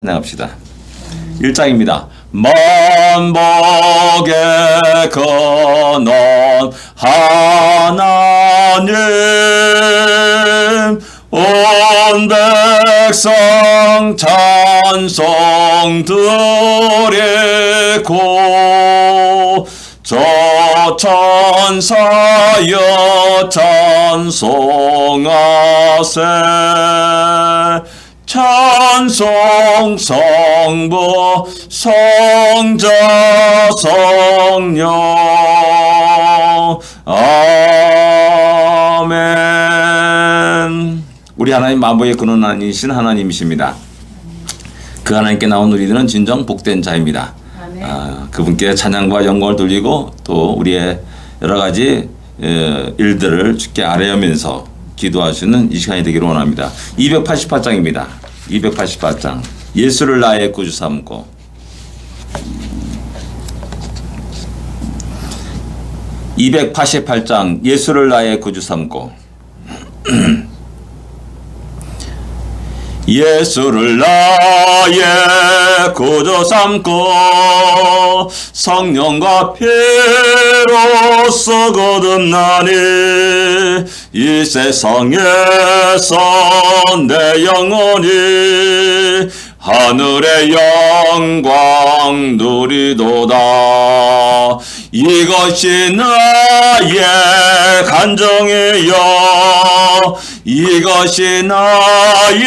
찬양합시다. 1장입니다. 만복의 근원 하나님 온 백성 찬송 드리고 저 천사여 찬송하세 찬송 성부 성자 성령 아멘. 우리 하나님 만복의 근원 아니신 하나님이십니다. 그 하나님께 나온 우리들은 진정 복된 자입니다. 그분께 찬양과 영광을 돌리고 또 우리의 여러 가지 일들을 주께 아뢰면서 기도하시는 이 시간이 되기를 원합니다. 288장입니다. 288장 예수를 나의 구주 삼고 (288장) 예수를 나의 구주 삼고 예수를 나의 구주 삼고 성령과 피로써 거듭나니 이 세상에서 내 영혼이 하늘의 영광 누리도다. 이것이 나의 간정이요 이것이 나의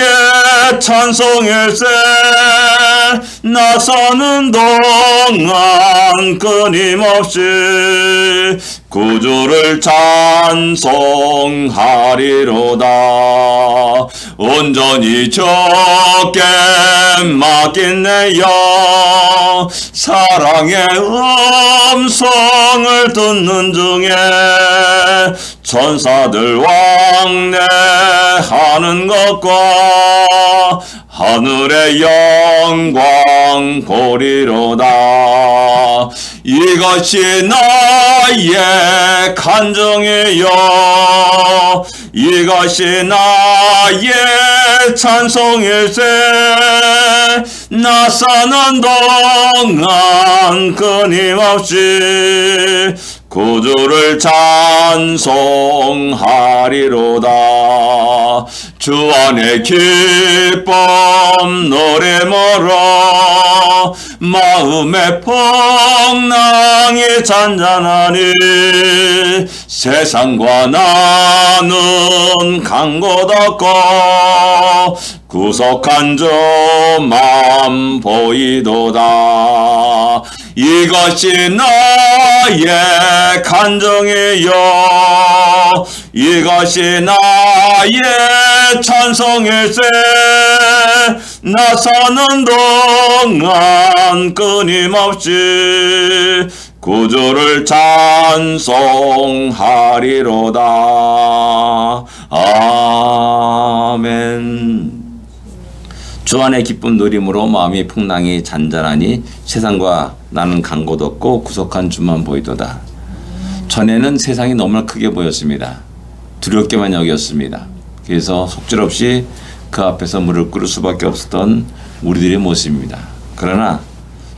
찬송일세. 나서는 동안 끊임없이 구주를 찬송하리로다. 온전히 주께 맡긴 내 영 사랑의 음성을 듣는 중에 천사들 왕래하는 것과 하늘의 영광 보리로다. 이것이 나의 간정이요 이것이 나의 찬송일세. 나사는 동안 끊임없이 구주를 찬송하리로다. 주 안에 기쁨 노래 멀어 마음의 풍랑이 잔잔하니 세상과 나는 강곳 없고 구속한 주만 보이도다. 이것이 나의 간정이요 이것이 나의 찬송일세. 나서는 동안 끊임없이 구주를 찬송하리로다. 아멘. 주 안에 기쁜 누림으로 마음이 풍랑이 잔잔하니 세상과 나는 간 곳 없고 구속한 주만 보이도다. 전에는 세상이 너무나 크게 보였습니다. 두렵게만 여겼습니다. 그래서 속절없이 그 앞에서 무릎 꿇을 수밖에 없었던 우리들의 모습입니다. 그러나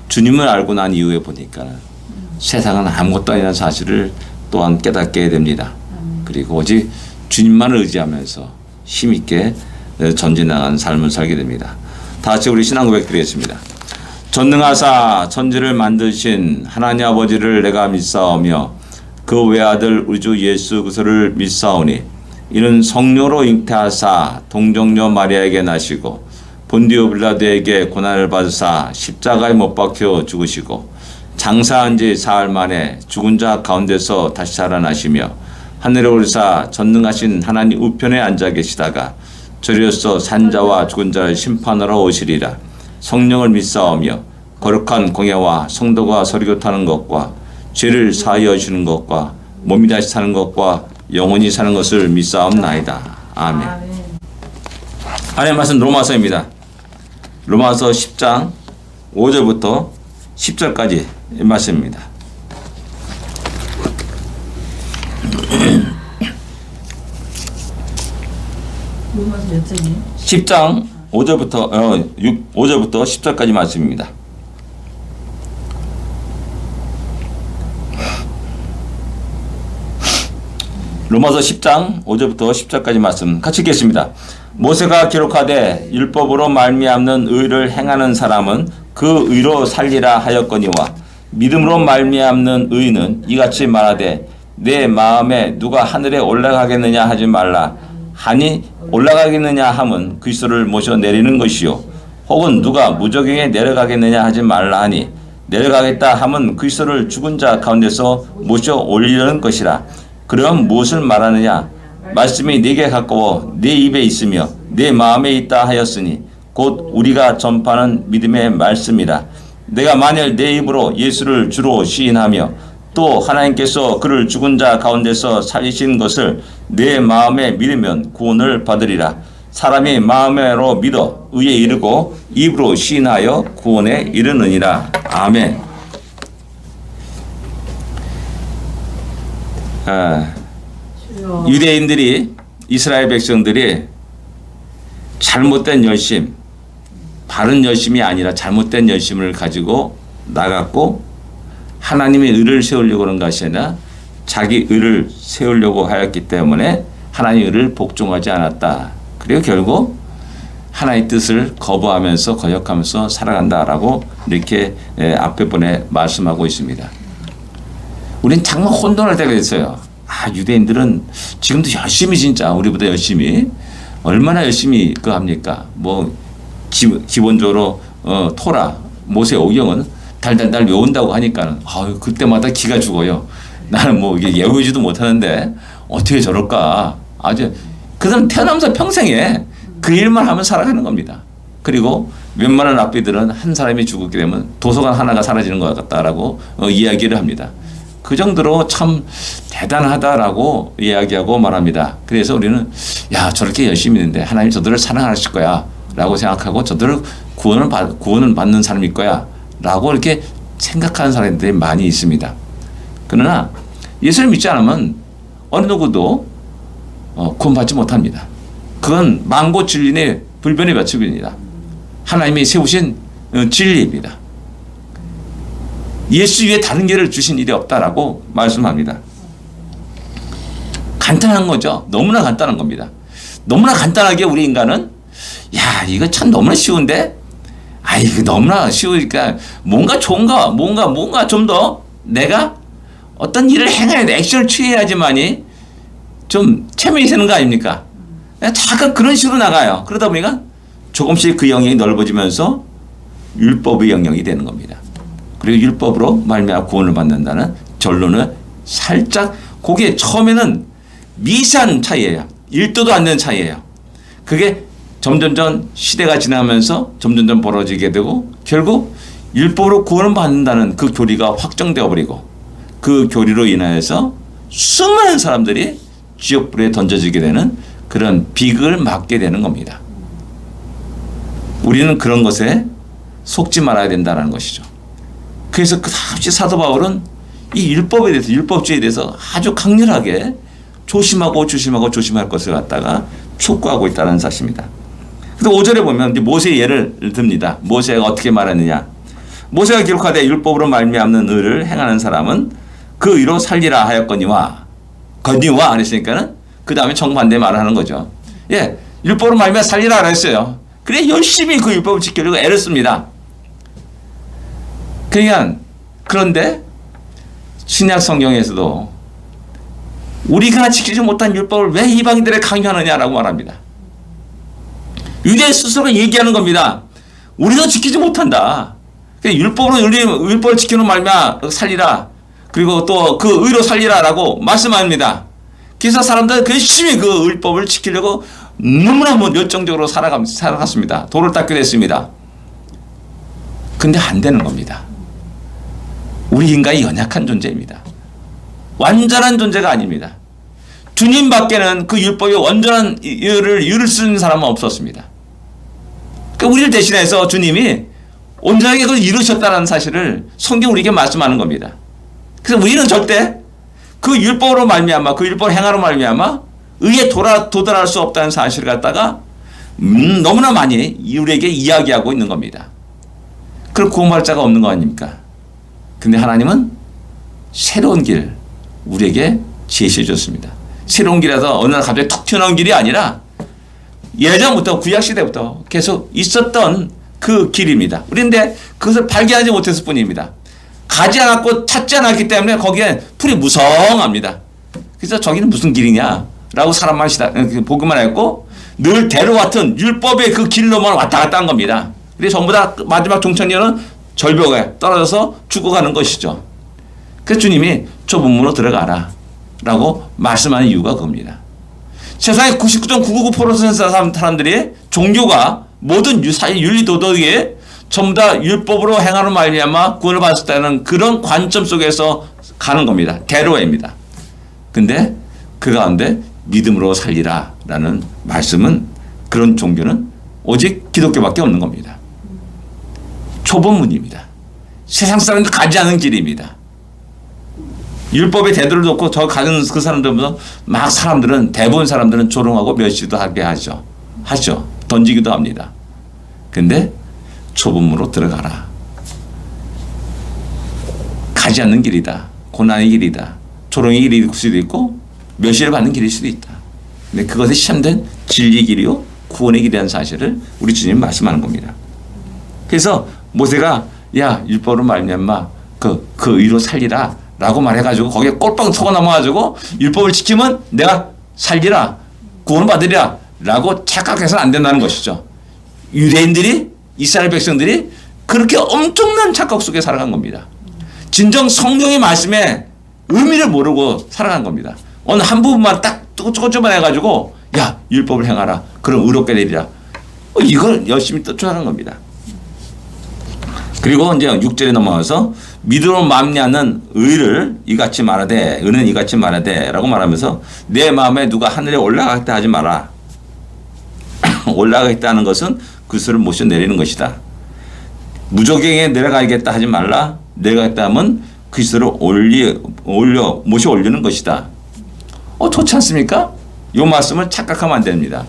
주님을 알고 난 이후에 보니까 세상은 아무것도 아니라는 사실을 또한 깨닫게 됩니다. 그리고 오직 주님만을 의지하면서 힘있게 전진나가는 삶을 살게 됩니다. 다 같이 우리 신앙 고백 드리겠습니다. 전능하사 천지를 만드신 하나님 아버지를 내가 믿사오며 그 외아들 우리 주 예수 그리스도를 믿사오니 이는 성령으로 잉태하사 동정녀 마리아에게 나시고 본디오 빌라도에게 고난을 받으사 십자가에 못 박혀 죽으시고 장사한 지 사흘 만에 죽은 자 가운데서 다시 살아나시며 하늘에 오르사 전능하신 하나님 우편에 앉아 계시다가 저리로서 산자와 죽은 자를 심판하러 오시리라. 성령을 믿사오며 거룩한 공예와 성도가 서리교타는 것과 죄를 사하여 주시는 것과 몸이 다시 사는 것과 영원히 사는 것을 믿사옵나이다. 아멘. 하나님의 말씀 로마서입니다. 로마서 10장 5절부터 10절까지 말씀입니다. 로마서 몇 장이에요? 10장 5절부터 10절까지 말씀입니다. 로마서 10장 5절부터 10절까지 말씀 같이 읽겠습니다. 모세가 기록하되 율법으로 말미암는 의를 행하는 사람은 그 의로 살리라 하였거니와 믿음으로 말미암는 의는 이같이 말하되 내 마음에 누가 하늘에 올라가겠느냐 하지 말라 하니 올라가겠느냐 함은 그리스도를 모셔 내리는 것이요 혹은 누가 무저갱에 내려가겠느냐 하지 말라 하니 내려가겠다 함은 그리스도를 죽은 자 가운데서 모셔 올리려는 것이라. 그럼 무엇을 말하느냐? 말씀이 네게 가까워 네 입에 있으며 네 마음에 있다 하였으니 곧 우리가 전파하는 믿음의 말씀이라. 내가 만일 내 입으로 예수를 주로 시인하며 또 하나님께서 그를 죽은 자 가운데서 살리신 것을 내 마음에 믿으면 구원을 받으리라. 사람이 마음으로 믿어 의에 이르고 입으로 시인하여 구원에 이르느니라. 아멘. 유대인들이 이스라엘 백성들이 잘못된 열심, 바른 열심이 아니라 잘못된 열심을 가지고 나갔고 하나님의 의를 세우려고 하는 것이 아니라 자기 의를 세우려고 하였기 때문에 하나님의 의를 복종하지 않았다. 그리고 결국 하나님의 뜻을 거부하면서 거역하면서 살아간다라고 이렇게 앞에 번에 말씀하고 있습니다. 우린 정말 혼돈할 때가 있어요. 유대인들은 지금도 열심히 진짜 우리보다 열심히 얼마나 열심히 합니까? 뭐 기본적으로 토라 모세 오경은 달달달 외운다고 하니까는 그때마다 기가 죽어요. 나는 뭐 이게 외우지도 못하는데 어떻게 저럴까? 그들은 태어나면서 평생에 그 일만 하면 살아가는 겁니다. 그리고 웬만한 랍비들은 한 사람이 죽게 되면 도서관 하나가 사라지는 것 같다라고 이야기를 합니다. 그 정도로 참 대단하다라고 이야기하고 말합니다. 그래서 우리는 저렇게 열심히 있는데 하나님 저들을 사랑하실 거야 라고 생각하고 저들을 구원을 받는 사람일 거야 라고 이렇게 생각하는 사람들이 많이 있습니다. 그러나 예수를 믿지 않으면 어느 누구도 구원받지 못합니다. 그건 망고 진리의 불변의 법칙입니다. 하나님이 세우신 진리입니다. 예수 위에 다른 길을 주신 일이 없다라고 말씀합니다. 간단한 거죠. 너무나 간단한 겁니다. 너무나 간단하게 우리 인간은 이거 참 너무나 쉬운데 이거 너무나 쉬우니까 뭔가 좋은가 뭔가 좀 더 내가 어떤 일을 행해야 돼. 액션을 취해야지만이 좀 체면이 되는 거 아닙니까? 잠깐 그런 식으로 나가요. 그러다 보니까 조금씩 그 영역이 넓어지면서 율법의 영역이 되는 겁니다. 그리고 율법으로 말미암아 구원을 받는다는 결론을 살짝 그게 처음에는 미세한 차이예요. 1도도 안 되는 차이예요. 그게 점점점 시대가 지나면서 점점점 벌어지게 되고 결국 율법으로 구원을 받는다는 그 교리가 확정되어 버리고 그 교리로 인하여서 수많은 사람들이 지옥불에 던져지게 되는 그런 비극을 맞게 되는 겁니다. 우리는 그런 것에 속지 말아야 된다는 것이죠. 그래서 그다음에 사도 바울은 이 율법에 대해서 율법주의에 대해서 아주 강렬하게 조심할 것을 갖다가 촉구하고 있다는 사실입니다. 그래서 5절에 보면 이제 모세의 예를 듭니다. 모세가 어떻게 말했느냐? 모세가 기록하되 율법으로 말미암는 의를 행하는 사람은 그 의로 살리라 하였거니와 그랬으니까는 그 다음에 정반대 말을 하는 거죠. 율법으로 말미암아 살리라 그랬어요. 그래 열심히 그 율법을 지키려고 애를 씁니다. 그런데 신약 성경에서도 우리가 지키지 못한 율법을 왜 이방인들에 강요하느냐라고 말합니다. 유대 스스로가 얘기하는 겁니다. 우리도 지키지 못한다. 율법을 지키는 말미암아 살리라. 그리고 또 그 의로 살리라라고 말씀합니다. 그래서 사람들은 열심히 그 율법을 지키려고 너무나 열정적으로 살아갔습니다. 돌을 닦게 됐습니다. 근데 안 되는 겁니다. 우리 인간이 연약한 존재입니다. 완전한 존재가 아닙니다. 주님 밖에는 그 율법의 완전한 의를 쓰는 사람은 없었습니다. 우리를 대신해서 주님이 온전하게 그걸 이루셨다는 사실을 성경 우리에게 말씀하는 겁니다. 그래서 우리는 절대 그 율법으로 말미암아 그 율법을 행하로 말미암아 의에 도달할 수 없다는 사실을 갖다가 너무나 많이 우리에게 이야기하고 있는 겁니다. 그럼 구원받을 자가 없는 거 아닙니까? 근데 하나님은 새로운 길 우리에게 제시해 줬습니다. 새로운 길에서 어느 날 갑자기 툭 튀어나온 길이 아니라 예전부터 구약시대부터 계속 있었던 그 길입니다. 우리인데 그것을 발견하지 못했을 뿐입니다. 가지 않았고 찾지 않았기 때문에 거기에 풀이 무성합니다. 그래서 저기는 무슨 길이냐 라고 사람만 보기만 했고 늘 대로 같은 율법의 그 길로만 왔다 갔다 한 겁니다. 그래서 전부 다 마지막 종착역은 절벽에 떨어져서 죽어가는 것이죠. 그래서 주님이 좁은 문으로 들어가라 라고 말씀하는 이유가 그겁니다. 세상의 99.999% 사람들이 종교가 모든 윤리 도덕에 전부 다 율법으로 행하는 말미암아 구원을 받았다는 그런 관점 속에서 가는 겁니다. 대로입니다. 근데 그 가운데 믿음으로 살리라 라는 말씀은 그런 종교는 오직 기독교밖에 없는 겁니다. 좁은 문입니다. 세상 사람들 가지 않은 길입니다. 율법의 대도를 놓고 저 가는 그 사람들보다 막 대부분 사람들은 조롱하고 멸시도 하게 하죠. 던지기도 합니다. 근데 좁은 문으로 들어가라. 가지 않는 길이다. 고난의 길이다. 조롱의 길일 수도 있고 멸시를 받는 길일 수도 있다. 근데 그것이 참된 진리의 길이요 구원의 길이라는 사실을 우리 주님 말씀하는 겁니다. 그래서 모세가 야 율법으로 말미암아 그 의로 살리라 라고 말해가지고 거기에 꼴빵 속아 넘어가지고 율법을 지키면 내가 살리라 구원을 받으리라 라고 착각해서는 안 된다는 것이죠. 유대인들이 이스라엘 백성들이 그렇게 엄청난 착각 속에 살아간 겁니다. 진정 성경의 말씀에 의미를 모르고 살아간 겁니다. 어느 한 부분만 딱 쪼쪼만 해가지고 야 율법을 행하라 그럼 의롭게 되리라 이걸 열심히 쫓아가는 겁니다. 그리고 이제 6절에 넘어와서 믿음으로 말미암는 의를 이같이 말하되 의는 이같이 말하되 라고 말하면서 내 마음에 누가 하늘에 올라가겠다 하지 마라. 올라가겠다는 것은 그것을 모셔 내리는 것이다. 무저갱에 내려가겠다 하지 말라. 내려가겠다 하면 그리스도를 모셔 올리는 것이다. 좋지 않습니까? 이 말씀을 착각하면 안 됩니다.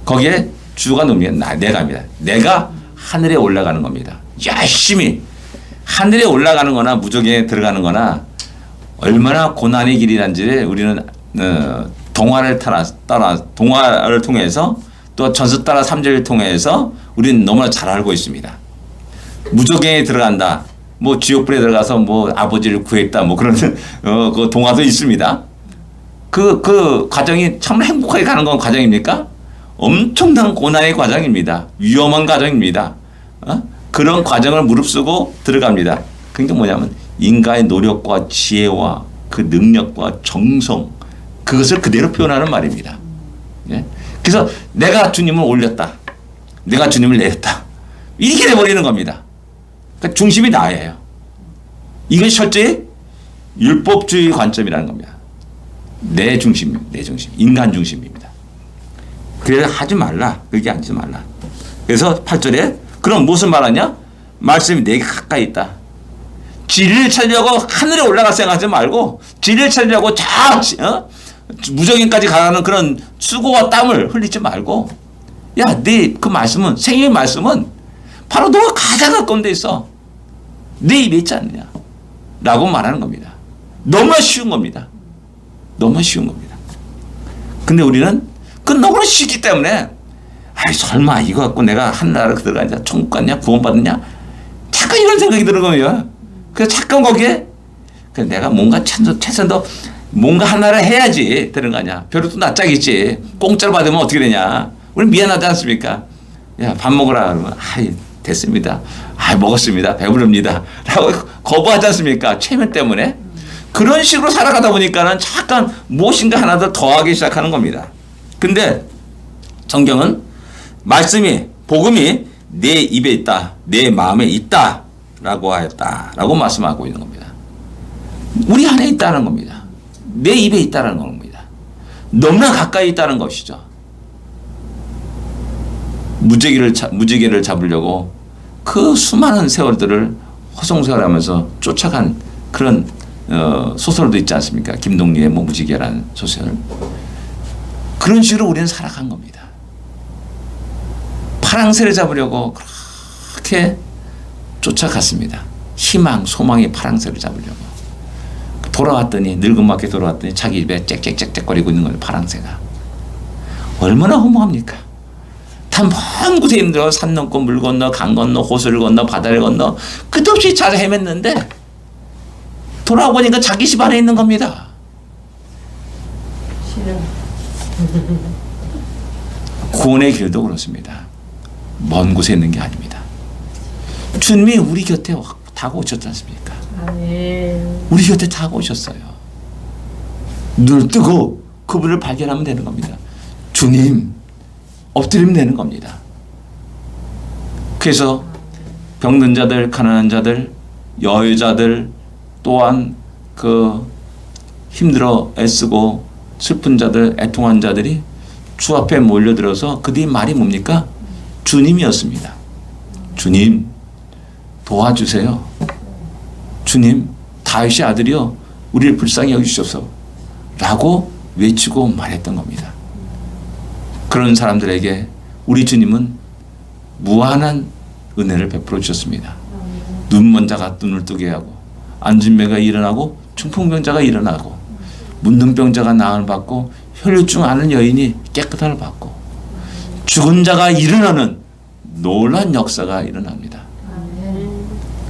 거기에 주가 놈이야. 내가입니다. 내가 하늘에 올라가는 겁니다. 열심히 하늘에 올라가는 거나 무저갱에 들어가는 거나 얼마나 고난의 길이란지 우리는 동화를 통해서 또 전서 따라 3절을 통해서 우리는 너무나 잘 알고 있습니다. 무저갱에 들어간다. 뭐 지옥불에 들어가서 뭐 아버지를 구했다. 뭐 그런 그 동화도 있습니다. 그 과정이 참 행복하게 가는 건 과정입니까? 엄청난 고난의 과정입니다. 위험한 과정입니다. 그런 과정을 무릅쓰고 들어갑니다. 그러니까 뭐냐면 인간의 노력과 지혜와 그 능력과 정성 그것을 그대로 표현하는 말입니다. 예? 그래서 내가 주님을 올렸다. 내가 주님을 내렸다. 이렇게 돼버리는 겁니다. 그러니까 중심이 나예요. 이건 철저히 율법주의 관점이라는 겁니다. 내 중심, 인간 중심입니다. 그래서 하지 말라. 그게 하지 말라. 그래서 8절에 그럼 무슨 말하냐? 말씀이 내게 가까이 있다. 진리를 찾으려고 하늘에 올라갈 생각하지 말고 진리를 찾으려고 무저갱까지 가는 그런 수고와 땀을 흘리지 말고 야, 네 그 말씀은 생명의 말씀은 바로 너가 가장 가까운 데 있어. 내 입에 있지 않느냐 라고 말하는 겁니다. 너무나 쉬운 겁니다. 너무 쉬운 겁니다. 근데 우리는 그건 너무나 쉽기 때문에 아이 설마 이거 갖고 내가 하늘나라로 들어가냐 천국 갔냐 구원받느냐 잠깐 이런 생각이 드는 거예요. 그래서 잠깐 거기에 내가 뭔가 최선도 뭔가 하나를 해야지 되는 거 아니야. 벼룩도 낯짝이지. 공짜로 받으면 어떻게 되냐. 우리 미안하지 않습니까? 야, 밥 먹으라 그러면 아이 됐습니다. 아 먹었습니다. 배부릅니다. 라고 거부하지 않습니까? 체면 때문에. 그런 식으로 살아가다 보니까는 잠깐 무엇인가 하나 더 더하기 시작하는 겁니다. 근데 성경은 말씀이 복음이 내 입에 있다. 내 마음에 있다. 라고 하였다. 라고 말씀하고 있는 겁니다. 우리 안에 있다는 겁니다. 내 입에 있다는 겁니다. 너무나 가까이 있다는 것이죠. 무지개를 잡으려고 그 수많은 세월들을 허송세월하면서 쫓아간 그런 소설도 있지 않습니까? 김동리의 무지개라는 소설. 그런 식으로 우리는 살아간 겁니다. 파랑새를 잡으려고 그렇게 쫓아갔습니다. 희망, 소망의 파랑새를 잡으려고. 돌아왔더니 늙은맞게 돌아왔더니 자기 입에 짹짹짹짹거리고 있는 거예요. 파랑새가. 얼마나 허무합니까? 다 먼 곳에 힘들어 산 넘고 물 건너 강 건너 호수를 건너 바다를 건너 끝없이 찾아 헤맸는데 돌아오니까 자기 집 안에 있는 겁니다. 구원의 길도 그렇습니다. 먼 곳에 있는 게 아닙니다. 주님이 우리 곁에 타고 오셨지 않습니까? 우리 곁에 타고 오셨어요. 눈을 뜨고 그분을 발견하면 되는 겁니다. 주님 엎드리면 되는 겁니다. 그래서 병든 자들, 가난한 자들, 여유자들, 또한 그 힘들어 애쓰고 슬픈 자들, 애통한 자들이 주 앞에 몰려들어서 그들의 말이 뭡니까? 주님이었습니다. 주님 도와주세요. 주님 다윗의 아들이여 우리를 불쌍히 여기시옵소서 라고 외치고 말했던 겁니다. 그런 사람들에게 우리 주님은 무한한 은혜를 베풀어 주셨습니다. 눈먼 자가 눈을 뜨게 하고 안진매가 일어나고 중풍병자가 일어나고 문둥병자가 나음을 받고 혈류증 앓는 여인이 깨끗함을 받고 죽은 자가 일어나는 놀라운 역사가 일어납니다.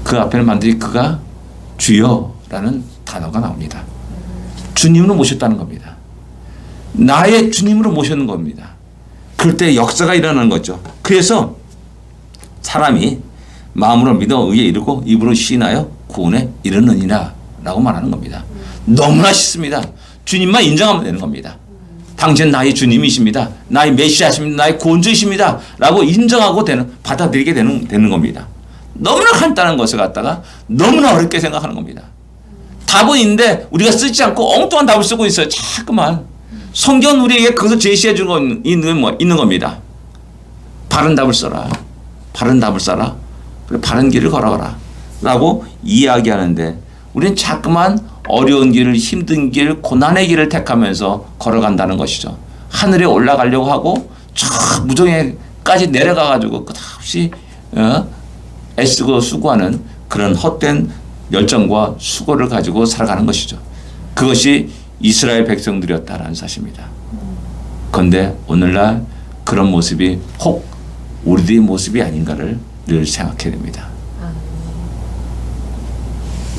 그 앞에는 반드시 그가 주여라는 단어가 나옵니다. 주님으로 모셨다는 겁니다. 나의 주님으로 모셨는 겁니다. 그럴 때 역사가 일어나는 거죠. 그래서 사람이 마음으로 믿어 의에 이르고 입으로 시인하여 구원에 이르느니라 라고 말하는 겁니다. 너무나 쉽습니다. 주님만 인정하면 되는 겁니다. 당신 나의 주님이십니다. 나의 메시아십니다. 나의 구원주이십니다. 라고 인정하고 받아들이게 되는 겁니다. 너무나 간단한 것을 갖다가 너무나 어렵게 생각하는 겁니다. 답은 있는데 우리가 쓰지 않고 엉뚱한 답을 쓰고 있어요. 자꾸만. 성경은 우리에게 그것을 제시해 주고 있는 겁니다. 바른 답을 써라. 바른 답을 써라. 바른 길을 걸어가라. 라고 이야기하는데 우리는 자꾸만 어려운 길을, 힘든 길, 고난의 길을 택하면서 걸어간다는 것이죠. 하늘에 올라가려고 하고 저 무정에까지 내려가가지고 끝없이 애쓰고 수고하는 그런 헛된 열정과 수고를 가지고 살아가는 것이죠. 그것이 이스라엘 백성들이었다라는 사실입니다. 그런데 오늘날 그런 모습이 혹 우리들의 모습이 아닌가를 늘 생각해야 됩니다.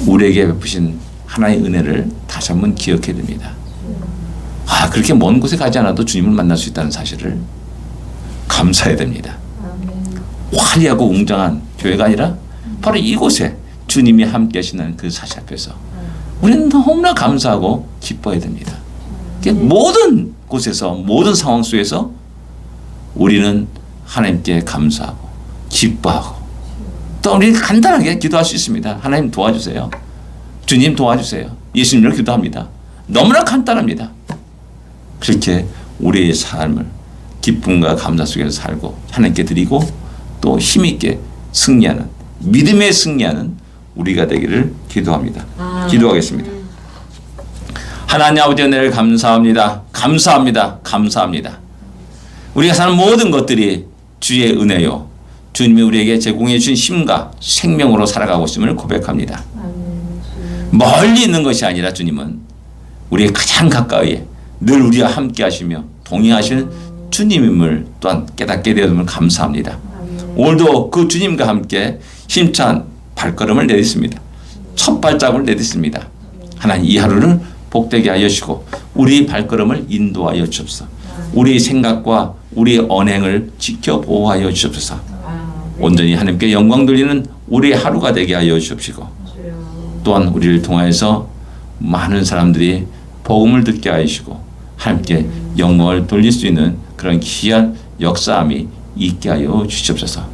우리에게 베푸신 하나의 은혜를 다시 한번 기억해야 됩니다. 그렇게 먼 곳에 가지 않아도 주님을 만날 수 있다는 사실을 감사해야 됩니다. 화려하고 웅장한 교회가 아니라 바로 이곳에 주님이 함께 하시는 그 사실 앞에서 우리는 너무나 감사하고 기뻐해야 됩니다. 모든 곳에서 모든 상황 속에서 우리는 하나님께 감사하고 기뻐하고 또 우리 간단하게 기도할 수 있습니다. 하나님 도와주세요. 주님 도와주세요. 예수님으로 기도합니다. 너무나 간단합니다. 그렇게 우리의 삶을 기쁨과 감사 속에서 살고 하나님께 드리고 또 힘있게 승리하는 믿음에 승리하는 우리가 되기를 기도합니다. 기도하겠습니다. 하나님 아버지 은혜를 감사합니다. 감사합니다. 감사합니다. 우리가 사는 모든 것들이 주의 은혜요. 주님이 우리에게 제공해 주신 힘과 생명으로 살아가고 있음을 고백합니다. 멀리 있는 것이 아니라 주님은 우리의 가장 가까이에 늘 우리와 함께 하시며 동행하시는 주님임을 또한 깨닫게 되었음을 감사합니다. 오늘도 그 주님과 함께 힘찬 발걸음을 내딛습니다. 첫 발자국을 내딛습니다. 하나님 이 하루를 복되게 하여 주시고 우리 발걸음을 인도하여 주옵소서. 우리 생각과 우리 언행을 지켜 보호하여 주옵소서. 온전히 하나님께 영광 돌리는 우리 하루가 되게 하여 주옵시고 또한 우리를 통하여서 많은 사람들이 복음을 듣게 하시고 하나님께 영광을 돌릴 수 있는 그런 귀한 역사함이 있게 하여 주시옵소서.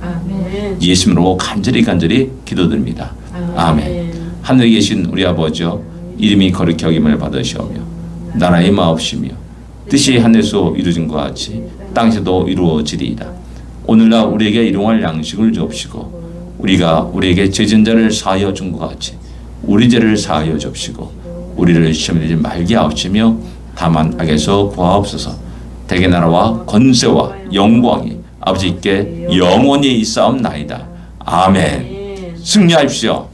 예수님으로 간절히 기도드립니다. 아멘. 하늘에 계신 우리 아버지여 이름이 거룩히 여김을 받으시오며 나라의 마옵시며 뜻이 하늘에서 이루어진 것 같이 땅에서도 이루어지리이다. 오늘날 우리에게 일용할 양식을 주옵시고 우리가 우리에게 죄진 자를 사하여 준 것 같이 우리 죄를 사하여 주옵시고 우리를 시험에 들지 말게 하옵시며 다만 악에서 구하옵소서. 대개 나라와 권세와 영광이 아버지께 영원히 있사옵나이다. 아멘. 승리하십시오.